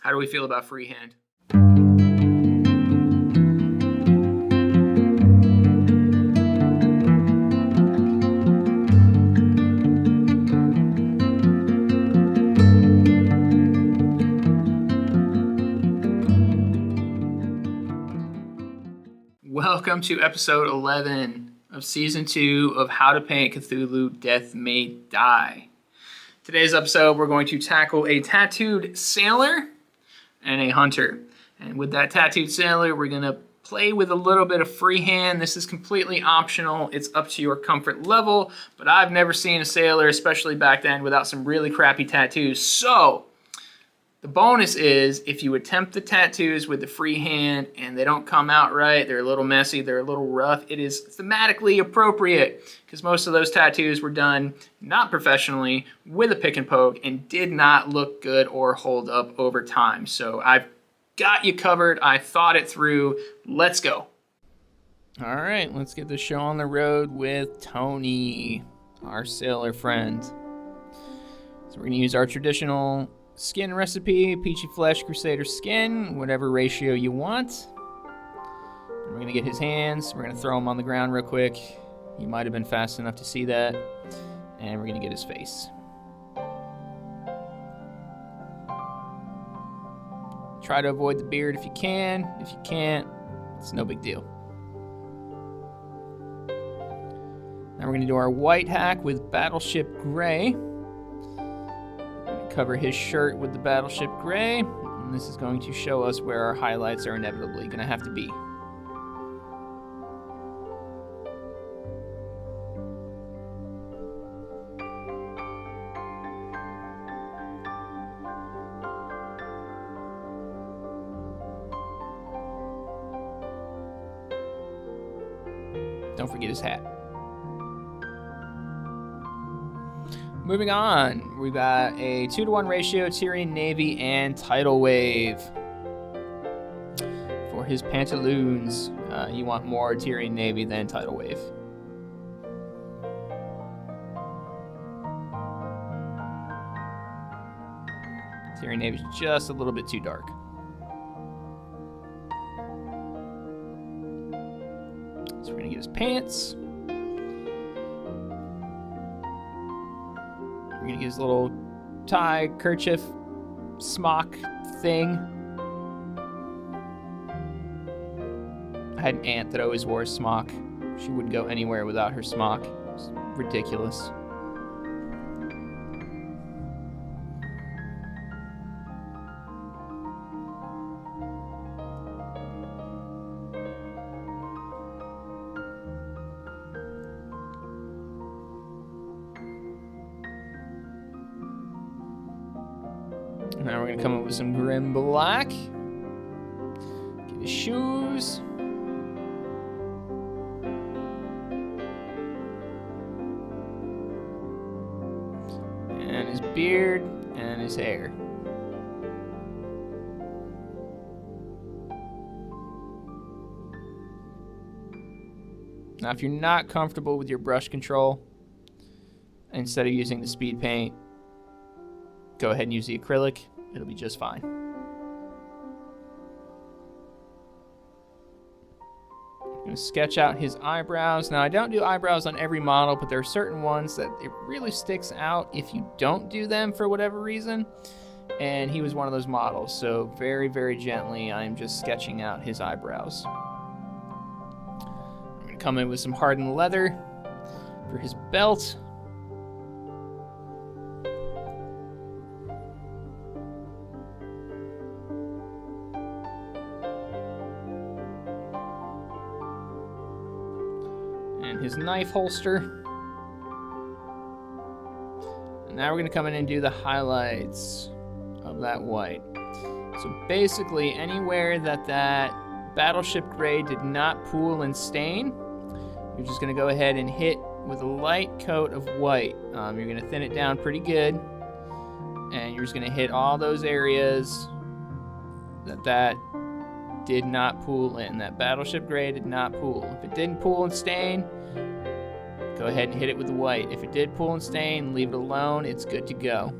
How do we feel about freehand? Welcome to episode 11 of season 2 of How to Paint Cthulhu Death May Die. Today's episode, we're going to tackle a tattooed sailor and a hunter. And with that tattooed sailor, we're going to play with a little bit of freehand. This is completely optional. It's up to your comfort level, but I've never seen a sailor, especially back then, without some really crappy tattoos. So the bonus is if you attempt the tattoos with the freehand and they don't come out right, they're a little messy, they're a little rough, it is thematically appropriate because most of those tattoos were done not professionally with a pick and poke and did not look good or hold up over time. So I've got you covered. I thought it through. Let's go. All right, let's get the show on the road with Tony, our sailor friend. So we're going to use our traditional skin recipe, peachy flesh, crusader skin, whatever ratio you want. And we're going to get his hands. We're going to throw him on the ground real quick. You might have been fast enough to see that. And we're going to get his face. Try to avoid the beard if you can. If you can't, it's no big deal. Now we're going to do our white hack with Battleship Gray. Cover his shirt with the Battleship Gray, and this is going to show us where our highlights are inevitably going to have to be. Don't forget his hat. Moving on, we've got a 2-to-1 ratio, Tyrian Navy and Tidal Wave. For his pantaloons, you want more Tyrian Navy than Tidal Wave. Tyrian Navy is just a little bit too dark. So we're gonna get his pants. We're gonna get his little tie, kerchief, smock thing. I had an aunt that always wore a smock. She wouldn't go anywhere without her smock. It was ridiculous. Now we're going to come up with some grim black. Get his shoes. And his beard and his hair. Now if you're not comfortable with your brush control, instead of using the speed paint, go ahead and use the acrylic. It'll be just fine. I'm going to sketch out his eyebrows. Now, I don't do eyebrows on every model, but there are certain ones that it really sticks out if you don't do them for whatever reason. And he was one of those models. So very, very gently, I'm just sketching out his eyebrows. I'm going to come in with some hardened leather for his belt. And his knife holster. And now we're going to come in and do the highlights of that white. So basically anywhere that Battleship Gray did not pool and stain, you're just going to go ahead and hit with a light coat of white. You're going to thin it down pretty good, and you're just going to hit all those areas that did not pool in. That Battleship Gray did not pool. If it didn't pool and stain, go ahead and hit it with the white. If it did pool and stain, leave it alone. It's good to go.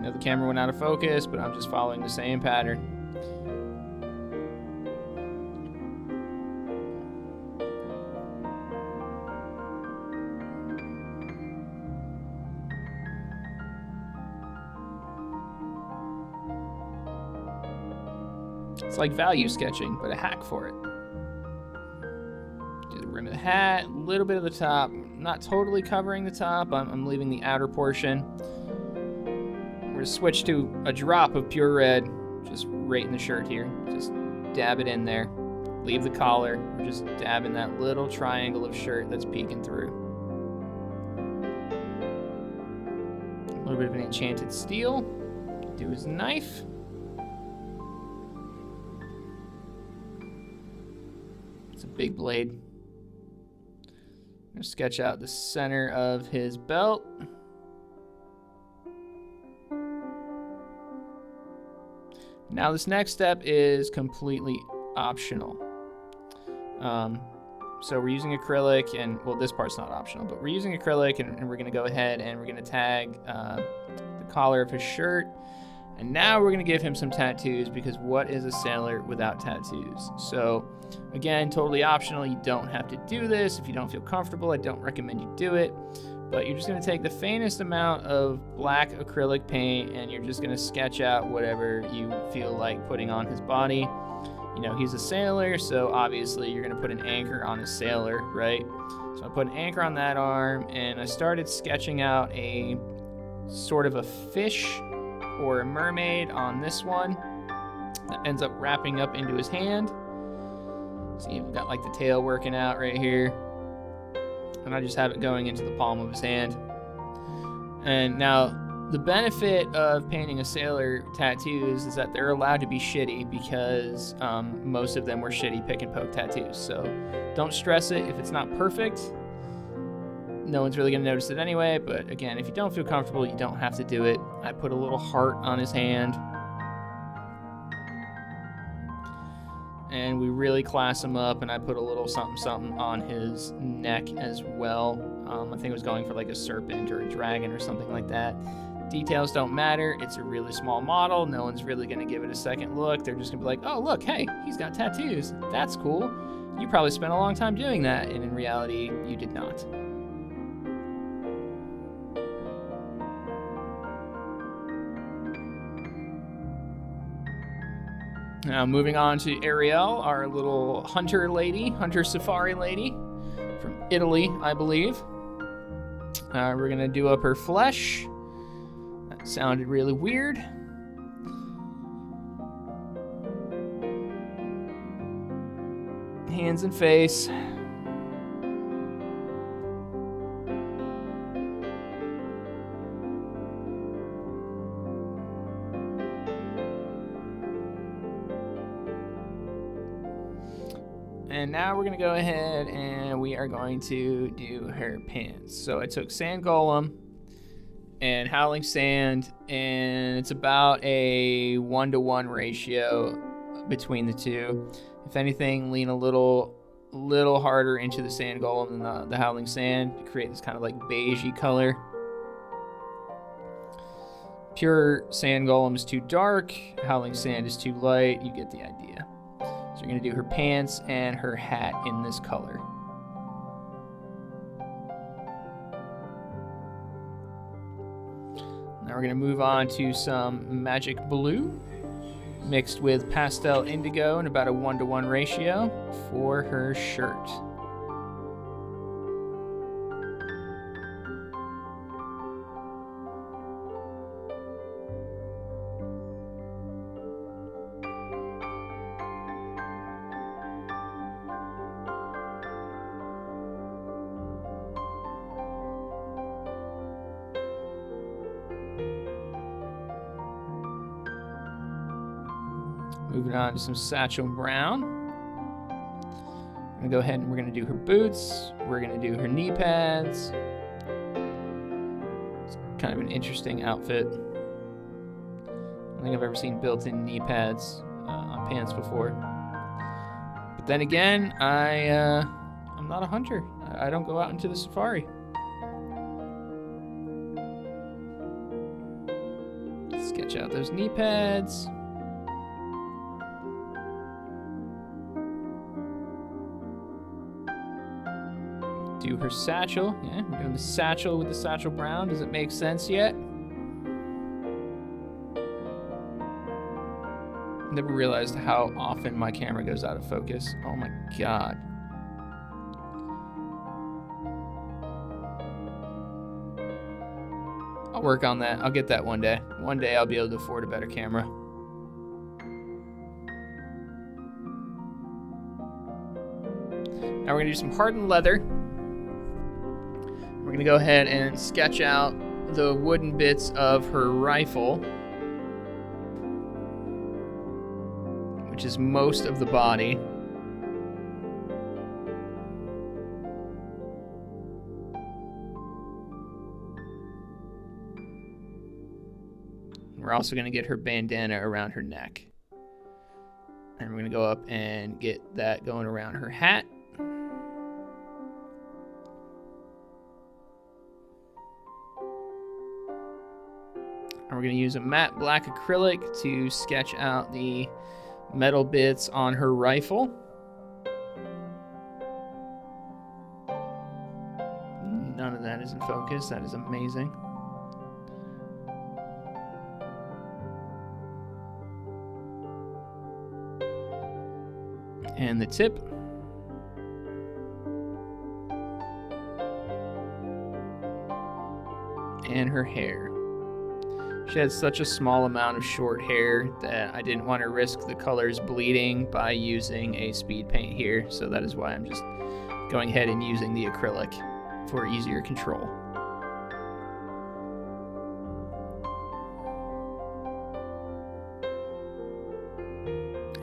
know the camera went out of focus, but I'm just following the same pattern. It's like value sketching, but a hack for it. Do the rim of the hat, a little bit of the top. Not totally covering the top. I'm leaving the outer portion. We're going to switch to a drop of pure red, just right in the shirt here. Just dab it in there. Leave the collar. We're just dabbing that little triangle of shirt that's peeking through. A little bit of an enchanted steel. Do his knife. It's a big blade. I'm going to sketch out the center of his belt. Now this next step is completely optional. So we're using acrylic, and well, this part's not optional, but we're using acrylic, and we're going to go ahead and we're going to tag the collar of his shirt. And now we're going to give him some tattoos, because what is a sailor without tattoos? So again, totally optional. You don't have to do this. If you don't feel comfortable, I don't recommend you do it. But you're just going to take the faintest amount of black acrylic paint, and you're just going to sketch out whatever you feel like putting on his body. You know, he's a sailor, so obviously you're going to put an anchor on his sailor, right? So I put an anchor on that arm, and I started sketching out a sort of a fish or a mermaid on this one that ends up wrapping up into his hand. See, we've got like the tail working out right here, and I just have it going into the palm of his hand. And now the benefit of painting a sailor tattoos is that they're allowed to be shitty, because most of them were shitty pick and poke tattoos. So don't stress it if it's not perfect. No one's really going to notice it anyway, but again, if you don't feel comfortable, you don't have to do it. I put a little heart on his hand. And we really class him up, and I put a little something on his neck as well. I think it was going for like a serpent or a dragon or something like that. Details don't matter. It's a really small model. No one's really going to give it a second look. They're just going to be like, oh, look, hey, he's got tattoos. That's cool. You probably spent a long time doing that, and in reality, you did not. Now moving on to Ariele, our little hunter safari lady from Italy, I believe. We're going to do up her flesh. That sounded really weird. Hands and face. And now we're going to go ahead and we are going to do her pants. So I took Sand Golem and Howling Sand, and it's about a 1-to-1 ratio between the two. If anything, lean a little harder into the Sand Golem than the Howling Sand to create this kind of like beigey color. Pure Sand Golem is too dark, Howling Sand is too light. You get the idea. So you're going to do her pants and her hat in this color. Now we're going to move on to some magic blue mixed with pastel indigo in about a 1-to-1 ratio for her shirt. Moving on to some Satchel Brown. I'm going to go ahead and we're going to do her boots. We're going to do her knee pads. It's kind of an interesting outfit. I don't think I've ever seen built-in knee pads on pants before. But then again, I'm not a hunter. I don't go out into the safari. Sketch out those knee pads. Do her satchel. Yeah, we're doing the satchel with the satchel brown. Does it make sense yet? Never realized how often my camera goes out of focus. Oh my God. I'll work on that. I'll get that one day. One day I'll be able to afford a better camera. Now we're gonna do some hardened leather. We're gonna go ahead and sketch out the wooden bits of her rifle, which is most of the body. We're also gonna get her bandana around her neck. And we're gonna go up and get that going around her hat. And we're going to use a matte black acrylic to sketch out the metal bits on her rifle. None of that is in focus. That is amazing. And the tip. And her hair. She had such a small amount of short hair that I didn't want to risk the colors bleeding by using a speed paint here, so that is why I'm just going ahead and using the acrylic for easier control.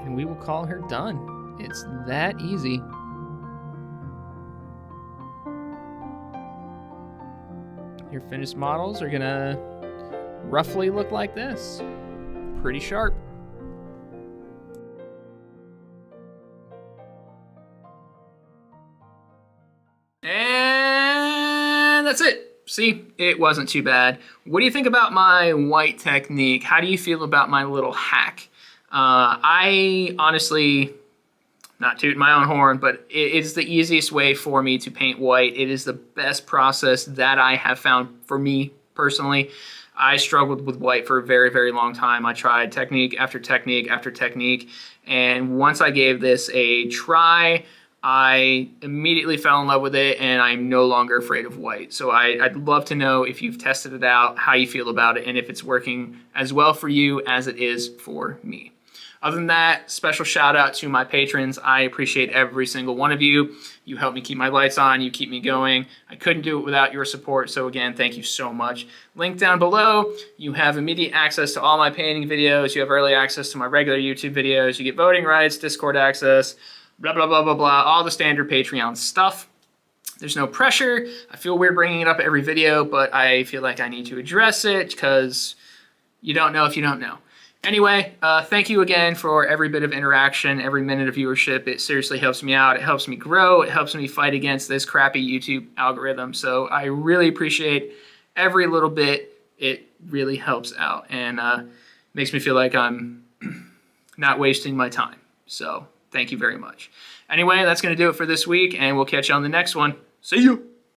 And we will call her done. It's that easy. Your finished models are gonna roughly look like this. Pretty sharp. And that's it. See, it wasn't too bad. What do you think about my white technique? How do you feel about my little hack? I honestly, not tooting my own horn, but it's the easiest way for me to paint white. It is the best process that I have found for me personally. I struggled with white for a very, very long time. I tried technique after technique after technique. And once I gave this a try, I immediately fell in love with it, and I'm no longer afraid of white. So I'd love to know if you've tested it out, how you feel about it, and if it's working as well for you as it is for me. Other than that, special shout out to my patrons. I appreciate every single one of you. You help me keep my lights on. You keep me going. I couldn't do it without your support. So again, thank you so much. Link down below. You have immediate access to all my painting videos. You have early access to my regular YouTube videos. You get voting rights, Discord access, blah, blah, blah, blah, blah. All the standard Patreon stuff. There's no pressure. I feel weird bringing it up every video, but I feel like I need to address it because you don't know if you don't know. Anyway, thank you again for every bit of interaction, every minute of viewership. It seriously helps me out. It helps me grow. It helps me fight against this crappy YouTube algorithm. So I really appreciate every little bit. It really helps out and makes me feel like I'm not wasting my time. So thank you very much. Anyway, that's going to do it for this week, and we'll catch you on the next one. See you.